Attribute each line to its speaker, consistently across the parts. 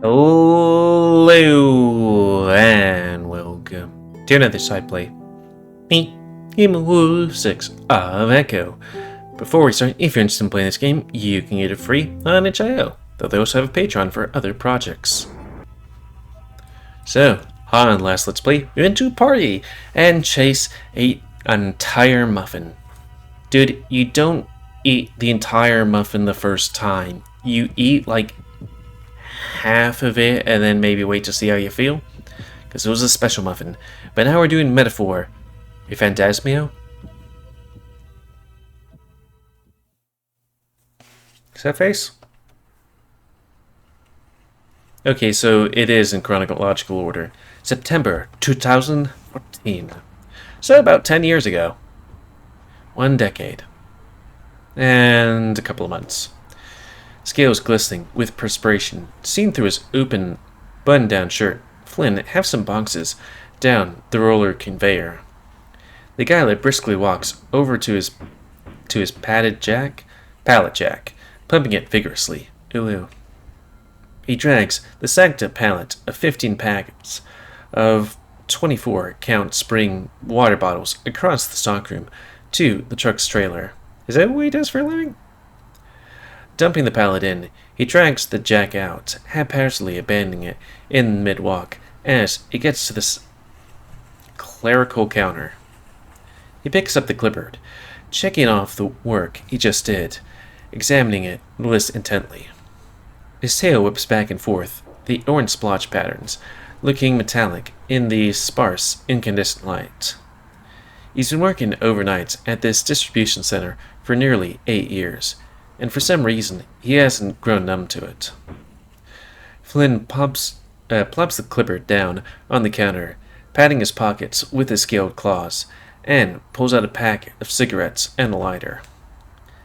Speaker 1: Hello and welcome to another side play. Me, GamerWolfSix of Echo. Before we start, if you're interested in playing this game, you can get it free on itch.io, though they also have a Patreon for other projects. So, on last Let's Play, we went to a party and Chase ate an entire muffin. Dude, you don't eat the entire muffin the first time. You eat like half of it and then maybe wait to see how you feel, because it was a special muffin. But now we're doing metaphor. A phantasmio? Is that face? Okay, so it is in chronological order. September 2014. So about 10 years ago. 1 decade. And a couple of months. Scales glistening with perspiration, seen through his open, button-down shirt. Flynn have some boxes down the roller conveyor. The guy briskly walks over to his pallet jack, pumping it vigorously. Ooh. He drags the sagged-up pallet of 15 packets of 24-count spring water bottles across the stockroom to the truck's trailer. Is that what he does for a living? Dumping the pallet in, he drags the jack out, haphazardly abandoning it in mid-walk as he gets to the clerical counter. He picks up the clipboard, checking off the work he just did, examining the list intently. His tail whips back and forth, the orange splotch patterns looking metallic in the sparse, incandescent light. He's been working overnights at this distribution center for nearly 8 years, and for some reason, he hasn't grown numb to it. Flynn plops the clipboard down on the counter, patting his pockets with his scaled claws, and pulls out a pack of cigarettes and a lighter.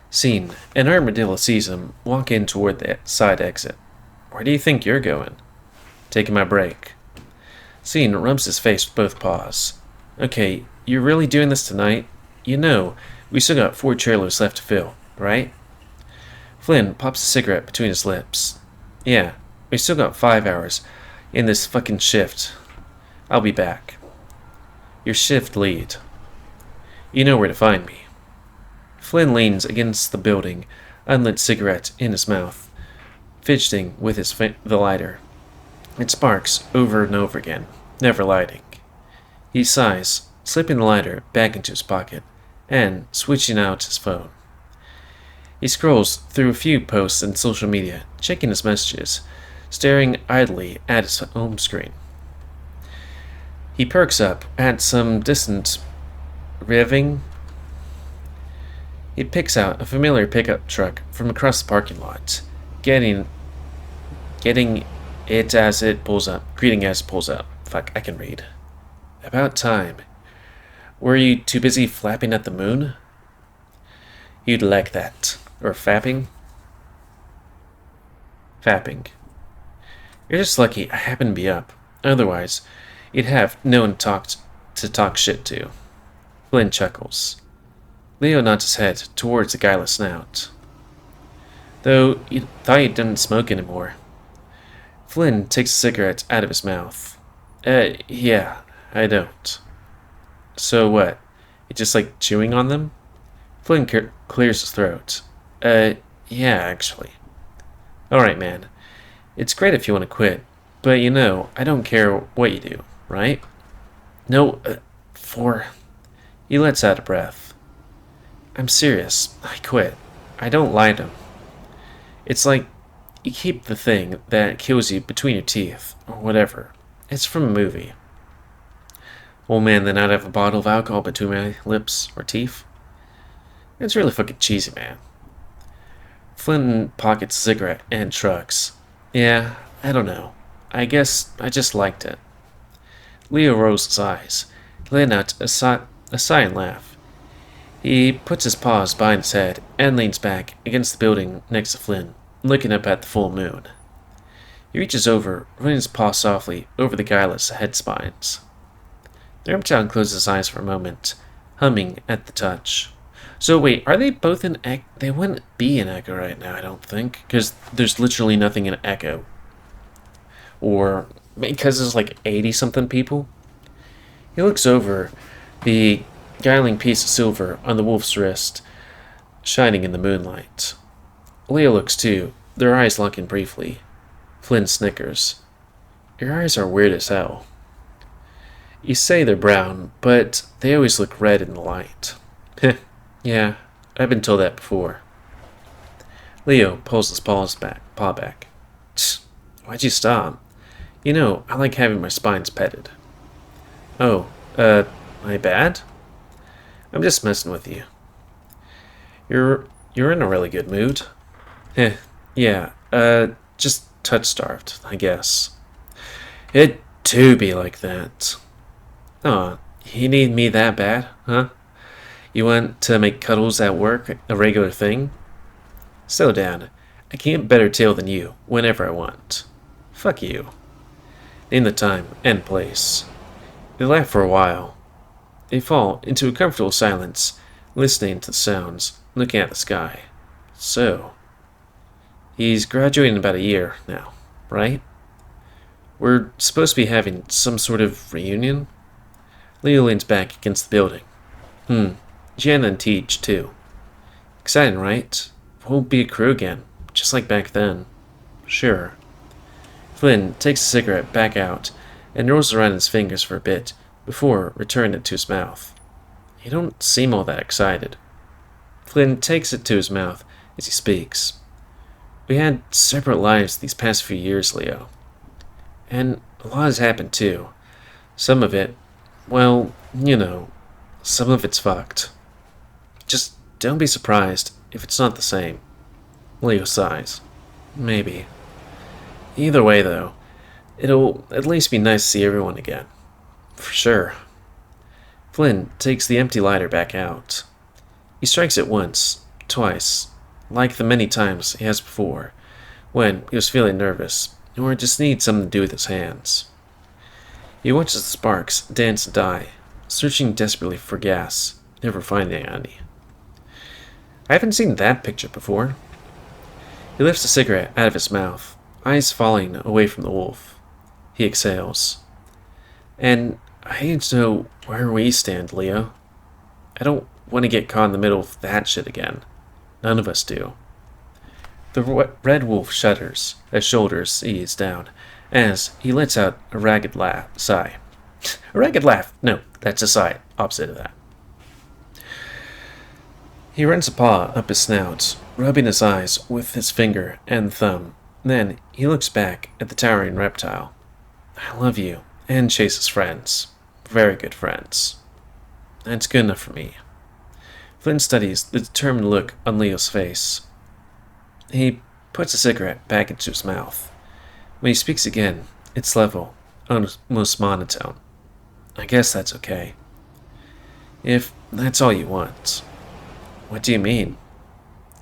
Speaker 1: Seen, an armadillo sees him walk in toward the side exit. Where do you think you're going? Taking my break. Seen rubs his face with both paws. Okay, you're really doing this tonight? You know, we still got 4 trailers left to fill, right? Flynn pops a cigarette between his lips. Yeah, we still got 5 hours in this fucking shift. I'll be back. Your shift lead. You know where to find me. Flynn leans against the building, unlit cigarette in his mouth, fidgeting with the lighter. It sparks over and over again, never lighting. He sighs, slipping the lighter back into his pocket, and switching out his phone. He scrolls through a few posts on social media, checking his messages, staring idly at his home screen. He perks up at some distant revving. He picks out a familiar pickup truck from across the parking lot, getting it as it pulls up, greeting as it pulls up. Fuck, I can read. About time. Were you too busy flapping at the moon? You'd like that. Or fapping? Fapping. You're just lucky I happen to be up. Otherwise, you'd have no one to talk shit to. Flynn chuckles. Leo nods his head towards the guileless snout. Though you thought you didn't smoke anymore. Flynn takes a cigarette out of his mouth. Yeah, I don't. So what? You just like chewing on them? Flynn clears his throat. Yeah, actually. Alright, man. It's great if you want to quit, but you know, I don't care what you do, right? No, He lets out a breath. I'm serious. I quit. I don't lie to him. It's like you keep the thing that kills you between your teeth, or whatever. It's from a movie. Old man, then I'd have a bottle of alcohol between my lips or teeth. It's really fucking cheesy, man. Flynn pockets a cigarette and shrugs. Yeah, I don't know. I guess I just liked it. Leo rolls his eyes, letting out a sigh and laugh. He puts his paws behind his head and leans back against the building next to Flynn, looking up at the full moon. He reaches over, running his paw softly over the guileless head spines. The reptile closes his eyes for a moment, humming at the touch. So wait, are they both in Echo? They wouldn't be in Echo right now, I don't think, because there's literally nothing in Echo. or because there's like 80-something people. He looks over the guiling piece of silver on the wolf's wrist, shining in the moonlight. Leo looks too, their eyes locking briefly. Flynn snickers. Your eyes are weird as hell. You say they're brown, but they always look red in the light. Heh, yeah, I've been told that before. Leo pulls his paw back. Tch, why'd you stop? You know, I like having my spines petted. Oh, my bad? I'm just messing with you. You're in a really good mood. Heh, yeah, just touch-starved, I guess. It do be like that. Aw, you need me that bad, huh? You want to make cuddles at work a regular thing? Settle down. I can get better tail than you, whenever I want. Fuck you. Name the time and place. They laugh for a while. They fall into a comfortable silence, listening to the sounds, looking at the sky. So, he's graduating in about a year now, right? We're supposed to be having some sort of reunion? Leo leans back against the building. Jen and Teach, too. Exciting, right? We'll be a crew again, just like back then. Sure. Flynn takes the cigarette back out and rolls around his fingers for a bit before returning it to his mouth. He don't seem all that excited. Flynn takes it to his mouth as he speaks. We had separate lives these past few years, Leo. And a lot has happened, too. Some of it, well, you know, some of it's fucked. Just don't be surprised if it's not the same. Leo sighs. Maybe. Either way, though, it'll at least be nice to see everyone again. For sure. Flynn takes the empty lighter back out. He strikes it once, twice, like the many times he has before, when he was feeling nervous, or just needs something to do with his hands. He watches the sparks dance and die, searching desperately for gas, never finding any. I haven't seen that picture before. He lifts a cigarette out of his mouth, eyes falling away from the wolf. He exhales. And I need to know where we stand, Leo. I don't want to get caught in the middle of that shit again. None of us do. The red wolf shudders as shoulders ease down, as he lets out a ragged sigh. A ragged laugh. No, that's a sigh. Opposite of that. He runs a paw up his snout, rubbing his eyes with his finger and thumb. Then he looks back at the towering reptile. I love you, and Chase's friends. Very good friends. That's good enough for me. Flynn studies the determined look on Leo's face. He puts the cigarette back into his mouth. When he speaks again, it's level, almost monotone. I guess that's okay. If that's all you want. What do you mean?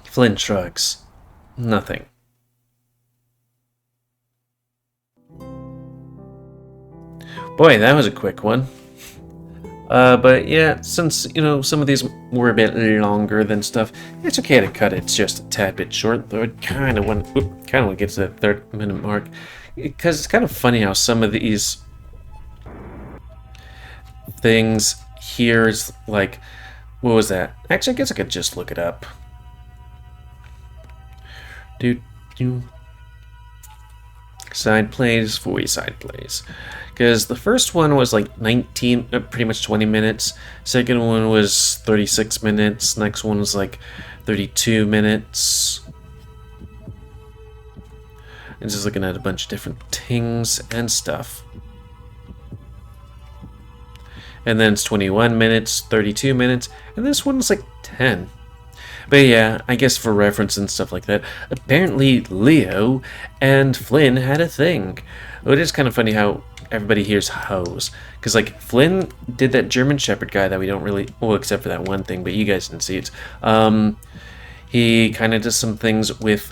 Speaker 1: Flynn shrugs. Nothing. Boy, that was a quick one. But yeah, since, you know, some of these were a bit longer than stuff, it's okay to cut it just a tad bit short, though I kind of want to get to that 30-minute mark, because it's kind of funny how some of these things here is like, what was that? Actually, I guess I could just look it up. Side plays, 40 side plays. Because the first one was like 19, pretty much 20 minutes. Second one was 36 minutes. Next one was like 32 minutes. And just looking at a bunch of different things and stuff. And then it's 21 minutes, 32 minutes, and this one's like 10. But yeah, I guess for reference and stuff like that, apparently Leo and Flynn had a thing. It is kind of funny how everybody hears hoes. Because, like, Flynn did that German Shepherd guy that we don't really... Well, except for that one thing, but you guys didn't see it. He kind of does some things with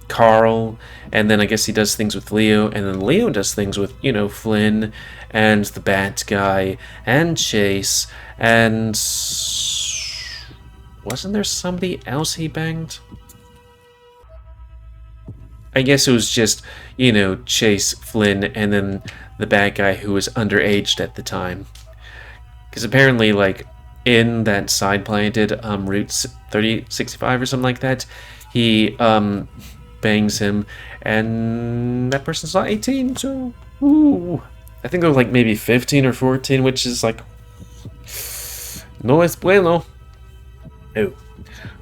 Speaker 1: Carl, and then I guess he does things with Leo, and then Leo does things with, you know, Flynn, and the Bat Guy, and Chase, and... Wasn't there somebody else he banged? I guess it was just, Chase, Flynn, and then the bad guy who was underaged at the time. Because apparently, like, in that side planted Route 3065 or something like that, he bangs him, and that person's not 18, so, ooh. I think they're like maybe 15 or 14, which is like, no es bueno. Oh.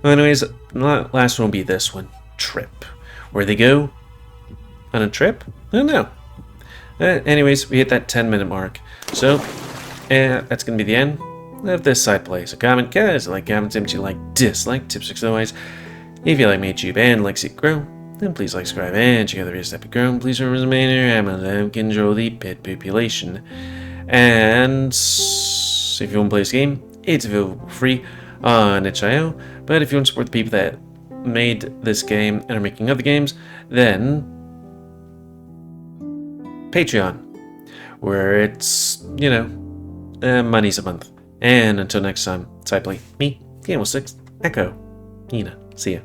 Speaker 1: Well, anyways, the last one will be this one, trip. Where they go on a trip? I don't know. Anyways, we hit that 10-minute mark. So, that's going to be the end of this side play. So comment, guys, like, comments, if you like, dislike, tips, tricks, otherwise. If you like me, YouTube, and like see it grow, then please like, subscribe, and check out the videos that have grown. Please remember the manner, Amazon control the pet population. And if you want to play this game, it's available free on itch.io. But if you want to support the people that made this game and are making other games, then Patreon, where it's, money's a month. And until next time, it's I play me, GamerWolfSix, Echo, Nina. See ya.